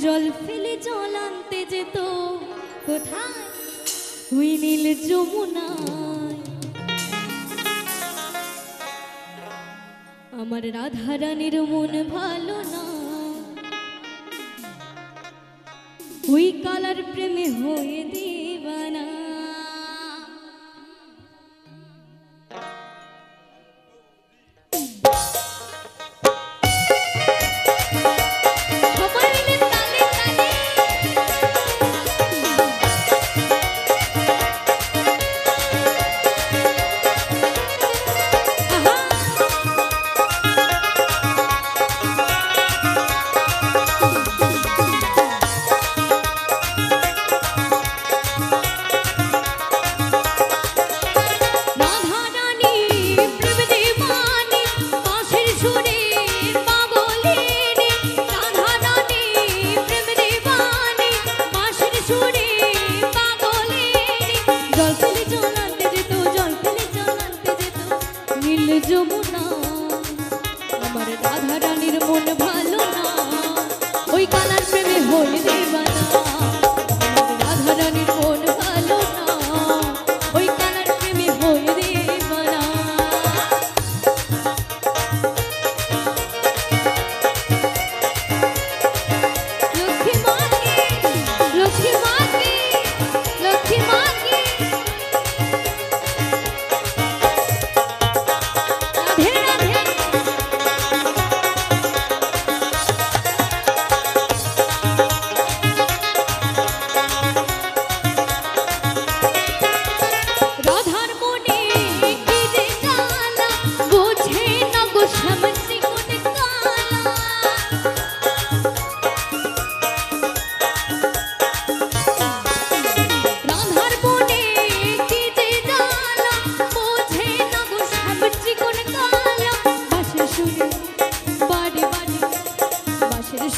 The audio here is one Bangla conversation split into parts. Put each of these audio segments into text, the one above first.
জল ফেলে জল আনতে যেত কোথায় ওই নীল যমুনায়। আমার রাধা রানীর মন ভালো না, ওই কালার প্রেমে হয়ে দিবানা। যমুনা আমার রাধা রানীর মন ভালো না, ওই কালার প্রেমে হয়ে দিবানা। রাধা রানীর মন ভালো না, ওই কালার প্রেমে হয়ে দিবানা। লক্ষ্মী মাকে লক্ষ্মী মাকে লক্ষ্মী মাকে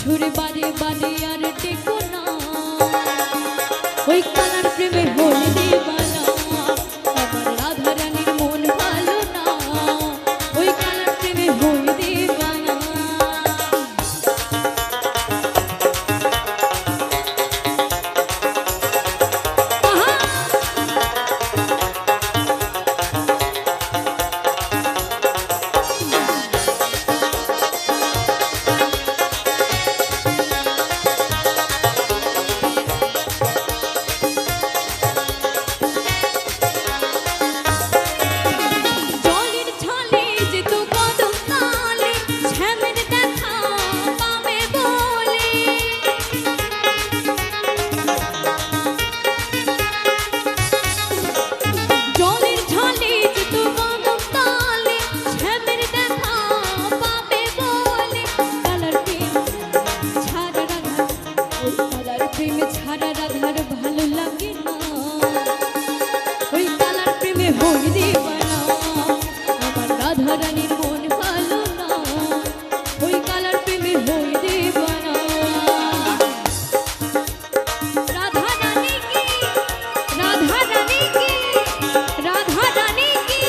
সুরে বারে বারে আর টেকো না, ওই কালার প্রেমে হয়ে দিবানা। আমার রাধা রানীর মন ভালো না, ওই কালার প্রেমে হয়ে দিবানা। প্রেমে ছাড়া রাধার ভালো লাগে না, ওই কালার প্রেমে হয়ে দিবানা। আমার রাধা রানীর মন ভালো না, ওই কালার প্রেমে হয়ে দিবানা। রাধা রানী কি রাধা রানী কি রাধা রানী কি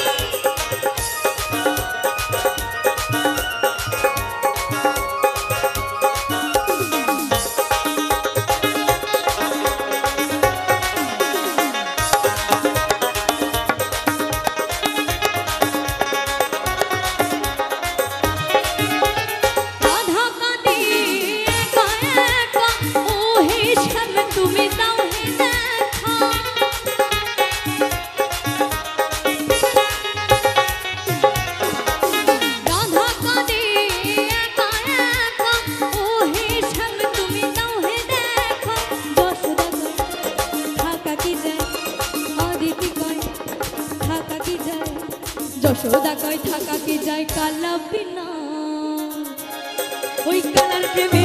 যশোদা কয় থাকা কি যায় কালা বিনা, ওই কালার প্রেমে